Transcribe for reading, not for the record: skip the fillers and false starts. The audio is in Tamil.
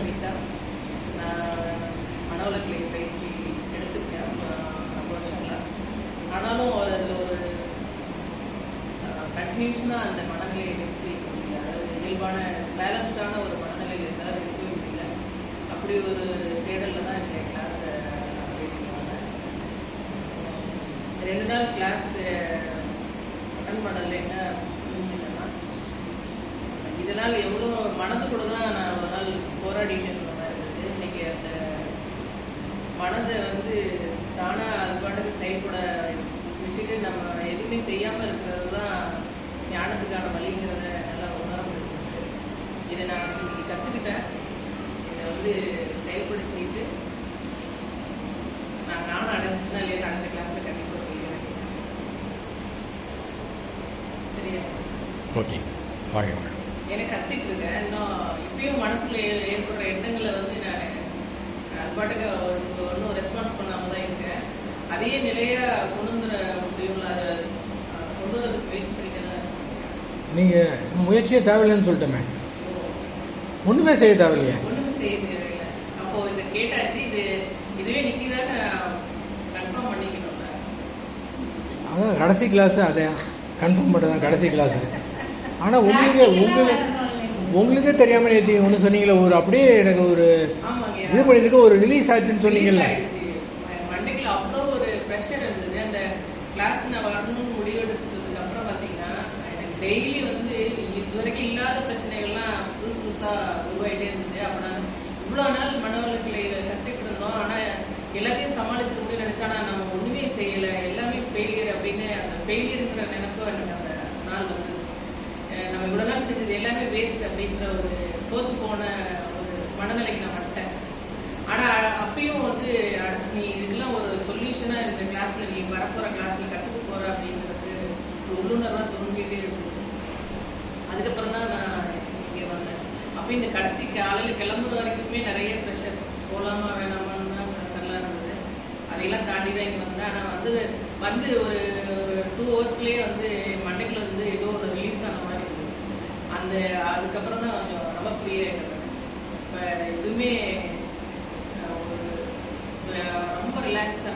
கவிதா. நான் மனவளக்கலை பயிற்சி எடுத்துருக்கேன் ரொம்ப வருஷங்களா. ஆனாலும் அதில் ஒரு கன்ஃபியூஷனாக அந்த மனநிலையை நிறுத்தி முடியல. அதாவது இயல்பான பேலன்ஸ்டான ஒரு மனநிலை இருந்தால் இருக்கவே முடியல. அப்படி ஒரு தேடலில் தான் இந்த கிளாஸை போயிருக்காங்க. 2 நாள் கிளாஸ் அட்டன் பண்ணல. என்ன புரிஞ்சுக்கன்னா, இதனால் எவ்வளோ மனது கூட தான் நான் ஒரு நாள் போராடிட்டு இருந்த மாதிரி இருந்தது. இன்றைக்கி அந்த மனதை வந்து தானாக அது பாட்டுக்கு செயல்பட விட்டுட்டு நம்ம எதுவுமே செய்யாமல் இருக்கிறது தான் ஞானத்துக்கான வழிங்கிறத நல்லா உணர முடியுது. இதை நான் இன்னைக்கு கற்றுக்கிட்டேன். இதை வந்து செயல்படுத்திட்டு நான் ஞானம் அடைஞ்சிட்டுனா இல்லையா அடுத்த கிளாஸில் கண்டிப்பாக சொல்லுவேன். சரியா? ஓகே, வாங்க. எனக்கு கற்றுட்டு இருக்கேன். இன்னும் இப்பயும் மனசுக்குள்ள ஏற்படுற எண்ணங்களை வந்து நான் அது பாட்டுக்கு ஒன்றும் ரெஸ்பான்ஸ் பண்ணாமல் தான் இருக்கேன். அதையே நிலையாக கொண்டு வந்துட முடியும்ல, அதை கொண்டு வரதுக்கு முயற்சி பண்ணிக்கிறேன். நீங்கள் முயற்சியே தேவையில்லைன்னு சொல்லிட்டோமே, ஒன்றுமே செய்ய தேவையில்லையே. ஒன்றுமே செய்ய தேவையில்லை. அப்போது இதை கேட்டாச்சு, இதுவே நிற்கிதான்னு கன்ஃபார்ம் பண்ணிக்கணும்ல. அதான் கடைசி கிளாஸு, அதை கன்ஃபார்ம் பண்ணுறது தான் கடைசி கிளாஸு. ஆனால் உங்களுக்கே தெரியாமல் நேற்று ஒன்று சொன்னீங்களே, ஒரு அப்படியே எனக்கு ஒரு இது பண்ணிட்டு ஒரு ரிலீஸ் ஆச்சுன்னு சொன்னீங்கல்ல. மண்டைக்குள்ள அவ்வளோ ஒரு ப்ரெஷர் இருந்தது. அந்த கிளாஸ் நான் வரணும்னு முடிவெடுத்ததுக்கு அப்புறம் பார்த்தீங்கன்னா எனக்கு டெய்லி வந்து இது வரைக்கும் இல்லாத பிரச்சனைகள்லாம் புதுசு புதுசாக உருவாகிட்டே இருந்தது. அப்போ நான் இவ்வளோ நாள் மனவளக்கலை கற்றுக்கிட்டு இருந்தோம். ஆனால் எல்லாத்தையும் சமாளிச்சு முடியும் நினச்சா, ஆனால் நம்ம ஒன்றுமே செய்யலை, எல்லாமே ஃபெயிலியர் அப்படின்னு அந்த ஃபெயிலியருங்கிற நினைப்போ எனக்கு அந்த நாள் வந்து நம்ம இவ்வளோ நாள் செஞ்சது எல்லாமே வேஸ்ட் அப்படின்ற ஒரு தோற்று போன ஒரு மனநிலைக்கு நான் வந்துட்டேன். ஆனால் அப்பயும் வந்து நீ இதுக்கெல்லாம் ஒரு சொல்யூஷனாக இந்த கிளாஸில் நீ வரப்போகிற கிளாஸில் கற்றுக்க போகிற அப்படிங்கிறது ஒரு உள்ளுணர்வாக தோன்றிகிட்டே இருக்கும். அதுக்கப்புறம் தான் நான் இங்கே வந்தேன். அப்போ இந்த கடைசி காலையில் கிளம்புற வரைக்குமே நிறைய ப்ரெஷர், போகலாமா வேணாமான்னு தான் ப்ரெஷர்லாம் இருந்தது. அதையெல்லாம் தாண்டி தான் இங்கே வந்தேன். ஆனால் வந்து ஒரு 2 ஹவர்ஸ்லேயே வந்து மண்டைக்குள்ள வந்து ஏதோ ஒரு ரிலீஸ் ஆன மாதிரி இருந்தது. அதுக்கப்புறம் தான் கொஞ்சம் ரொம்ப ஃப்ரீயாகிட்டேன். இப்போ எதுவுமே ரொம்ப ரிலாக்ஸாக